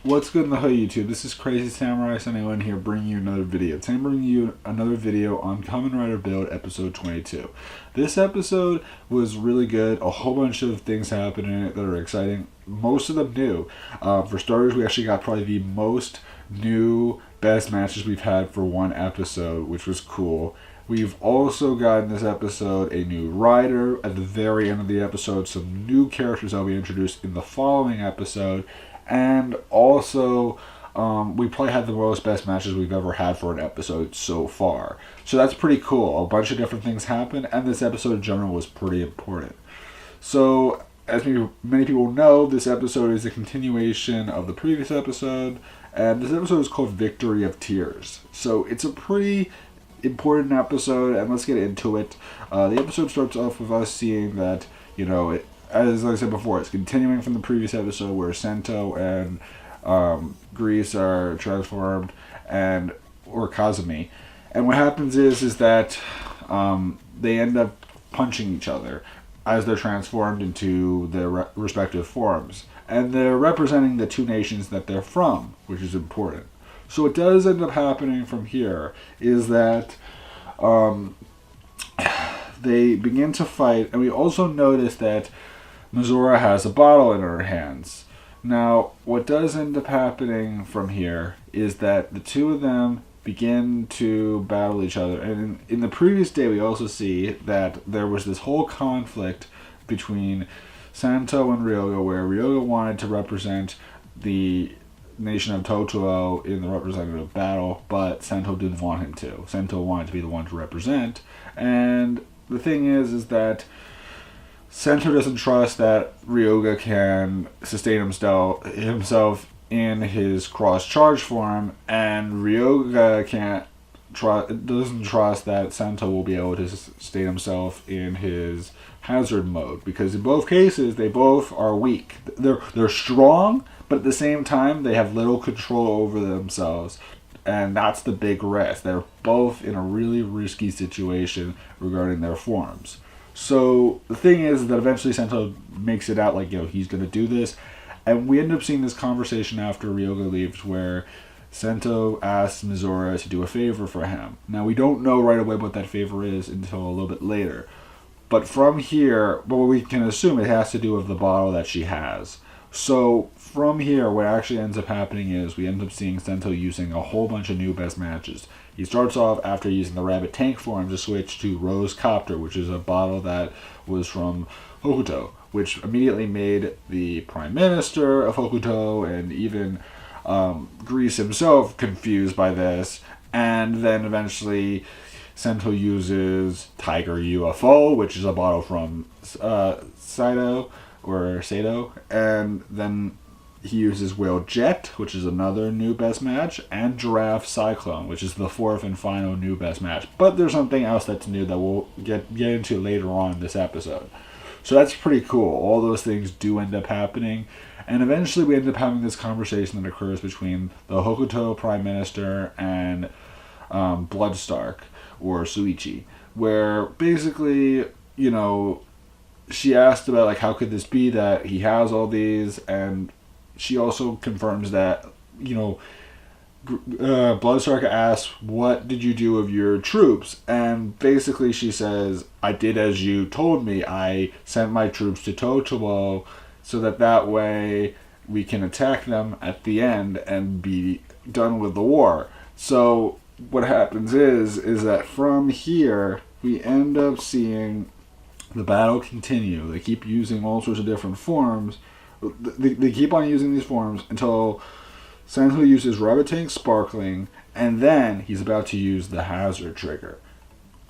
What's good in the hood, YouTube? This is Crazy Samurai 71 here, bringing you another video. Today I'm bringing you another video on Kamen Rider Build episode 22. This episode was really good. A whole bunch of things happened in it that are exciting. Most of them new. For starters, we actually got probably the most new best matches we've had for one episode, which was cool. We've also got in this episode a new rider. At the very end of the episode, some new characters that will be introduced in the following episode. And also, we probably had the most best matches we've ever had for an episode so far. So that's pretty cool. A bunch of different things happened, and this episode in general was pretty important. So, as many people know, this episode is a continuation of the previous episode, and this episode is called Victory of Tears. So it's a pretty important episode, and let's get into it. The episode starts off with us seeing that, as I said before, it's continuing from the previous episode where Sento and Grease are transformed, or Kazumi. And what happens is that they end up punching each other as they're transformed into their respective forms. And they're representing the two nations that they're from, which is important. So what does end up happening from here is that they begin to fight, and we also notice that Mizora has a bottle in her hands. Now, what does end up happening from here is that the two of them begin to battle each other. And in the previous day, we also see that there was this whole conflict between Santo and Ryoga, where Ryoga wanted to represent the nation of Totoro in the representative battle, but Santo didn't want him to. Santo wanted to be the one to represent. And the thing is that Sento doesn't trust that Ryoga can sustain himself in his cross-charge form, and Ryoga doesn't trust that Sento will be able to sustain himself in his hazard mode, because in both cases they both are weak. They're strong, but at the same time they have little control over themselves, and that's the big risk. They're both in a really risky situation regarding their forms. So the thing is that eventually Sento makes it out he's going to do this. And we end up seeing this conversation after Ryoga leaves where Sento asks Mizora to do a favor for him. Now we don't know right away what that favor is until a little bit later. But from here, we can assume it has to do with the bottle that she has. So from here, what actually ends up happening is we end up seeing Sento using a whole bunch of new best matches. He starts off after using the rabbit tank form to switch to Rose Copter, which is a bottle that was from Hokuto, which immediately made the Prime Minister of Hokuto and even Grease himself confused by this. And then eventually Sento uses Tiger UFO, which is a bottle from Saito, and then he uses Whale Jet, which is another new best match, and Giraffe Cyclone, which is the fourth and final new best match. But there's something else that's new that we'll get into later on in this episode. So that's pretty cool. All those things do end up happening. And eventually we end up having this conversation that occurs between the Hokuto Prime Minister and Bloodstark, or Suichi, where basically, she asked about how could this be that he has all these, and she also confirms that, Bloodstark asks, what did you do of your troops? And basically she says, I did as you told me. I sent my troops to Totoro so that way we can attack them at the end and be done with the war. So what happens is that from here, we end up seeing the battle continue. They keep using all sorts of different forms. They keep on using these forms until Sento uses Rabbit Tank Sparkling, and then he's about to use the Hazard Trigger.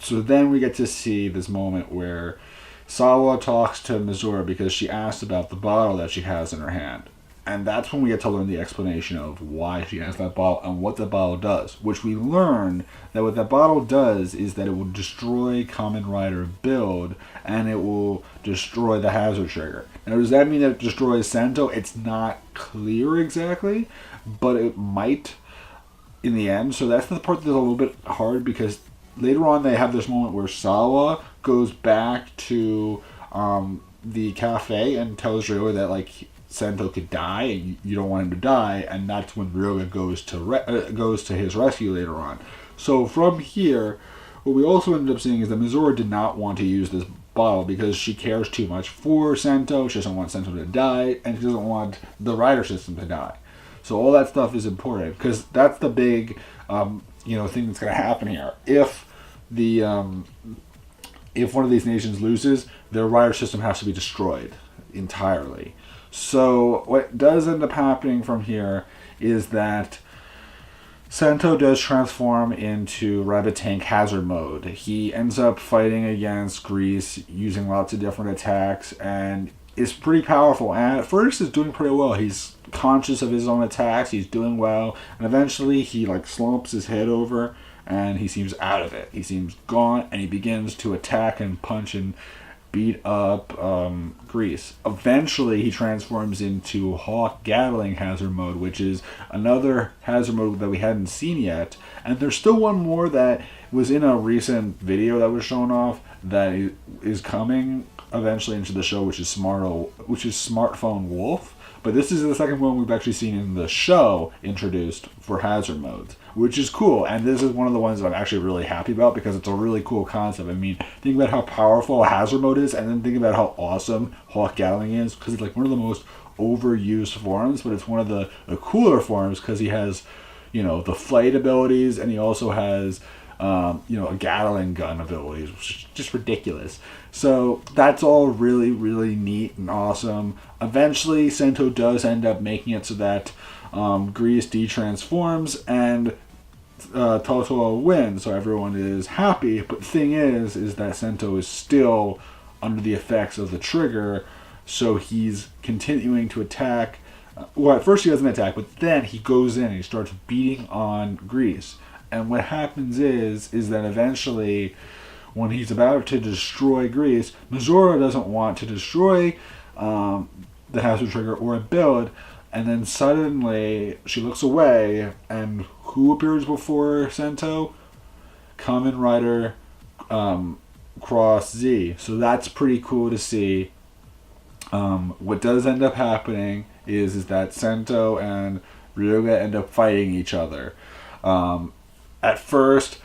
So then we get to see this moment where Sawa talks to Mizora because she asked about the bottle that she has in her hand. And that's when we get to learn the explanation of why she has that bottle and what the bottle does. Which we learn that what that bottle does is that it will destroy Kamen Rider Build, and it will destroy the Hazard Trigger. Now, does that mean that it destroys Sento? It's not clear exactly, but it might in the end. So that's the part that's a little bit hard, because later on they have this moment where Sawa goes back to the cafe and tells Ryo that Sento could die, and you don't want him to die, and that's when Ryoga goes to his rescue later on. So from here, what we also ended up seeing is that Mizora did not want to use this bottle because she cares too much for Sento. She doesn't want Sento to die, and she doesn't want the rider system to die. So all that stuff is important because that's the big, thing that's going to happen here. If one of these nations loses, their rider system has to be destroyed entirely. So what does end up happening from here is that Sento does transform into Rabbit Tank Hazard Mode. He ends up fighting against Grease using lots of different attacks and is pretty powerful. And at first is doing pretty well. He's conscious of his own attacks. He's doing well. And eventually he slumps his head over and he seems out of it. He seems gone and he begins to attack and punch and beat up Grease. Eventually he transforms into Hawk Gatling Hazard Mode, which is another hazard mode that we hadn't seen yet. And there's still one more that was in a recent video that was shown off that is coming eventually into the show, which is Smartphone Wolf. But this is the second one we've actually seen in the show introduced for hazard modes, which is cool. And this is one of the ones that I'm actually really happy about because it's a really cool concept. I mean, think about how powerful a hazard mode is, and then think about how awesome Hawk Gatling is, because it's one of the most overused forms, but it's one of the cooler forms because he has, the flight abilities, and he also has a Gatling gun abilities, which is just ridiculous. So that's all really, really neat and awesome. Eventually, Sento does end up making it so that Grease de-transforms and Totoa wins, so everyone is happy. But the thing is that Sento is still under the effects of the trigger, so he's continuing to attack. Well, at first he doesn't attack, but then he goes in and he starts beating on Grease. And what happens is that eventually, when he's about to destroy Grease, Mizora doesn't want to destroy the hazard trigger or build, and then suddenly she looks away, and who appears before Sento? Kamen Rider Cross Z. So that's pretty cool to see. What does end up happening is that Sento and Ryoga end up fighting each other. At first,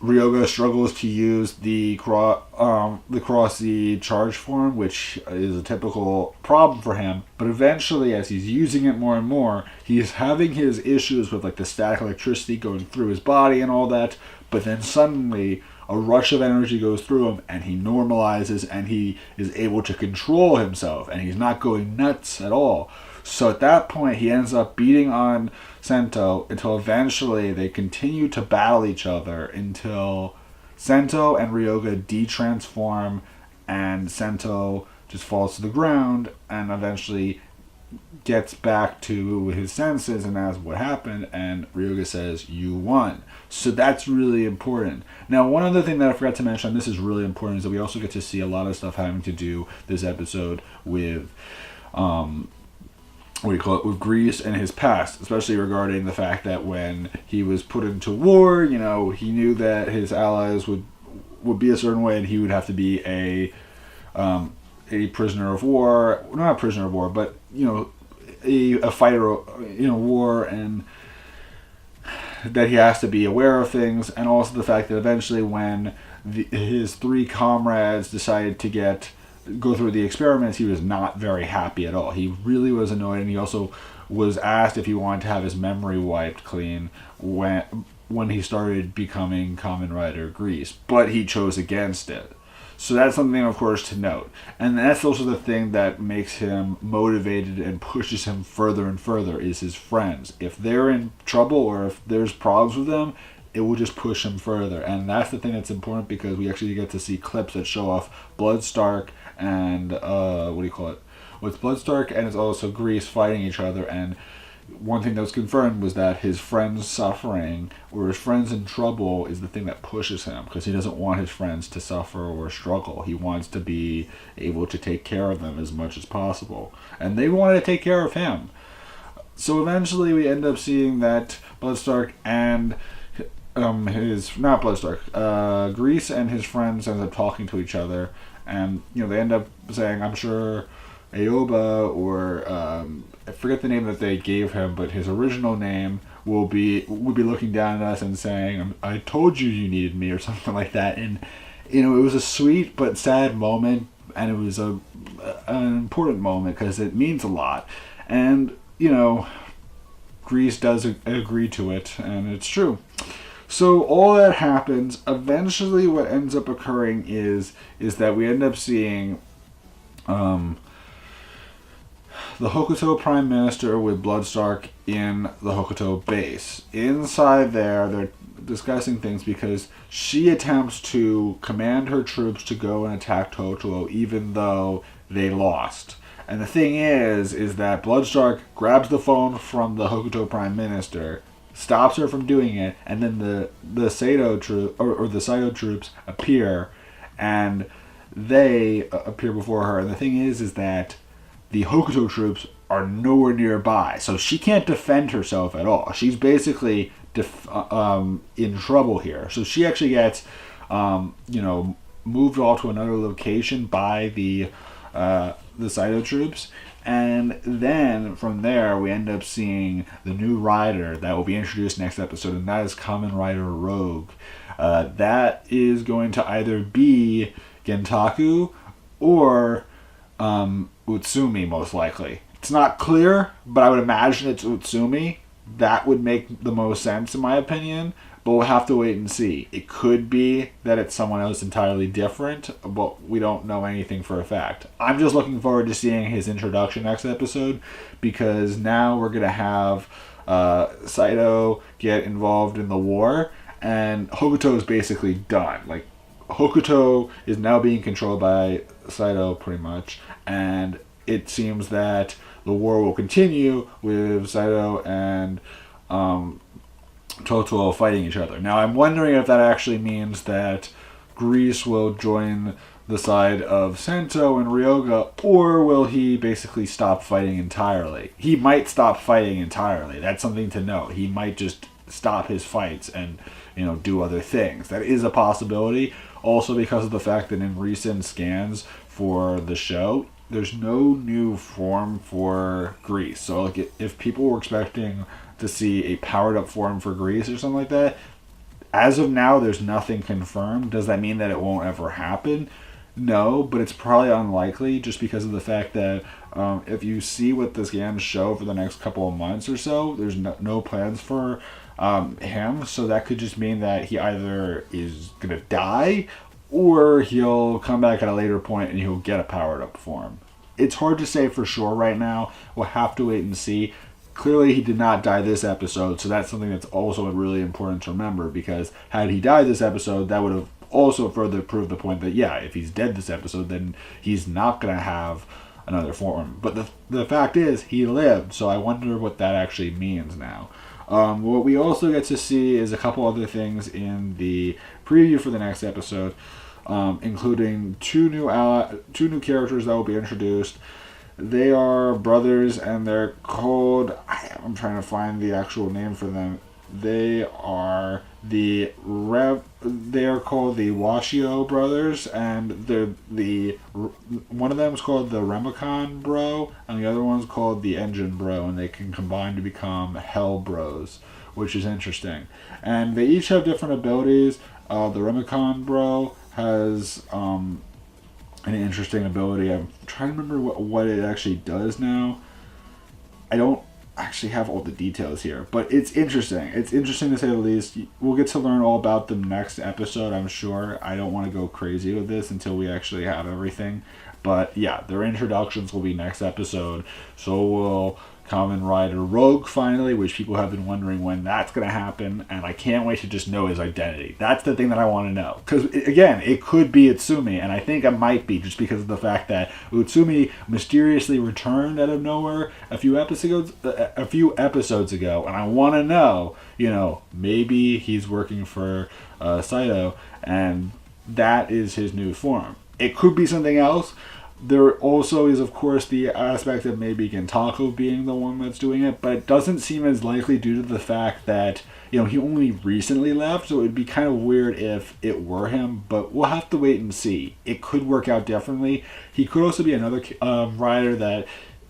Ryoga struggles to use the Cross Z charge form, which is a typical problem for him. But eventually, as he's using it more and more, he's having his issues with the static electricity going through his body and all that. But then suddenly, a rush of energy goes through him, and he normalizes, and he is able to control himself, and he's not going nuts at all. So at that point, he ends up beating on Sento until eventually they continue to battle each other until Sento and Ryoga de-transform and Sento just falls to the ground and eventually gets back to his senses and asks what happened, and Ryoga says, "You won." So that's really important. Now, one other thing that I forgot to mention, and this is really important, is that we also get to see a lot of stuff having to do this episode with with Grease and his past, especially regarding the fact that when he was put into war, he knew that his allies would be a certain way, and he would have to be a prisoner of war, not a prisoner of war, but a fighter in a war, and that he has to be aware of things, and also the fact that eventually when his three comrades decided to go through the experiments, he was not very happy at all. He really was annoyed, and he also was asked if he wanted to have his memory wiped clean when he started becoming Kamen Rider Grease, but he chose against it. So that's something, of course, to note. And that's also the thing that makes him motivated and pushes him further and further is his friends. If they're in trouble or if there's problems with them, it will just push him further. And that's the thing that's important because we actually get to see clips that show off Bloodstark and it's Bloodstark and it's also Grease fighting each other, and one thing that was confirmed was that his friends suffering or his friends in trouble is the thing that pushes him, because he doesn't want his friends to suffer or struggle. He wants to be able to take care of them as much as possible, and they want to take care of him. So eventually we end up seeing that Bloodstark and Grease and his friends end up talking to each other, and they end up saying, I'm sure Aoba, or I forget the name that they gave him, but his original name would be looking down at us and saying, "I told you you needed me," or something like that. And it was a sweet but sad moment, and it was an important moment because it means a lot. And Grease does agree to it, and it's true. So all that happens. Eventually, what ends up occurring is that we end up seeing the Hokuto Prime Minister with Bloodstark in the Hokuto base. Inside there, they're discussing things because she attempts to command her troops to go and attack Totoro even though they lost. And the thing is that Bloodstark grabs the phone from the Hokuto Prime Minister, stops her from doing it, and then the Sato troops appear, and they appear before her. And the thing is that the Hokuto troops are nowhere nearby, so she can't defend herself at all. She's basically in trouble here. So she actually gets, moved off to another location by the Saito troops, and then from there we end up seeing the new rider that will be introduced next episode, and that is Kamen Rider Rogue. That is going to either be Gentaku or Utsumi, most likely. It's not clear, but I would imagine it's Utsumi. That would make the most sense in my opinion, but we'll have to wait and see. It could be that it's someone else entirely different, but we don't know anything for a fact. I'm just looking forward to seeing his introduction next episode, because now we're going to have Saito get involved in the war, and Hokuto is basically done. Like, Hokuto is now being controlled by Saito pretty much, and it seems that the war will continue with Saito and Totoro fighting each other. Now, I'm wondering if that actually means that Grease will join the side of Sento and Ryoga, or will he basically stop fighting entirely? He might stop fighting entirely. That's something to note. He might just stop his fights and, do other things. That is a possibility. Also because of the fact that in recent scans for the show, there's no new form for Grease. So like, if people were expecting to see a powered up form for Grease or something like that, as of now there's nothing confirmed. Does that mean that it won't ever happen? No, but it's probably unlikely, just because of the fact that if you see what the scans show for the next couple of months or so, there's no plans for him. So that could just mean that he either is gonna die, or he'll come back at a later point and he'll get a powered up form. It's hard to say for sure right now. We'll have to wait and see. Clearly he did not die this episode, so that's something that's also really important to remember, because had he died this episode, that would have also further proved the point that, yeah, if he's dead this episode, then he's not going to have another form. But the fact is, he lived, so I wonder what that actually means now. What we also get to see is a couple other things in the preview for the next episode, including two new characters that will be introduced. They are brothers, and they're called, I'm trying to find the actual name for them. They are called the Washio brothers, and one of them is called the Remicon Bro, and the other one's called the Engine Bro, and they can combine to become Hell Bros, which is interesting. And they each have different abilities. The Remicon Bro has an interesting ability. I'm trying to remember what it actually does now. I don't actually have all the details here, but it's interesting. It's interesting to say the least. We'll get to learn all about them next episode, I'm sure. I don't want to go crazy with this until we actually have everything. But yeah, their introductions will be next episode. So will Kamen Rider Rogue finally, which people have been wondering when that's going to happen, and I can't wait to just know his identity. That's the thing that I want to know. Because, again, it could be Utsumi, and I think it might be, just because of the fact that Utsumi mysteriously returned out of nowhere a few episodes ago, and I want to know, maybe he's working for Saito, and that is his new form. It could be something else, There also is, of course, the aspect of maybe Gintako being the one that's doing it, but it doesn't seem as likely due to the fact that, he only recently left, so it would be kind of weird if it were him, but we'll have to wait and see. It could work out differently. He could also be another writer that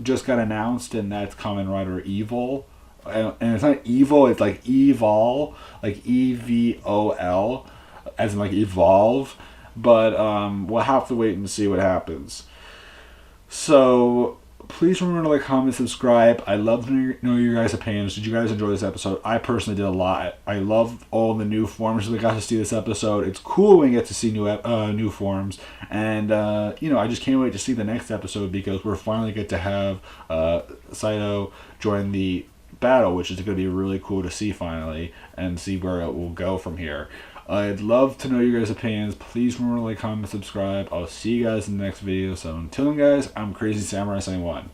just got announced, and that's Kamen Rider Evil. And it's not evil, it's like Evol, like EVOL, as in like evolve. But we'll have to wait and see what happens. So please remember to like, comment, subscribe. I love to know your guys' opinions. Did you guys enjoy this episode? I personally did a lot. I love all the new forms we got to see this episode. It's cool when we get to see new forms. And, I just can't wait to see the next episode because we're finally get to have Saito join the battle, which is going to be really cool to see finally and see where it will go from here. I'd love to know your guys' opinions. Please remember to like, comment, subscribe. I'll see you guys in the next video. So until then, guys, I'm Crazy Samurai saying 1.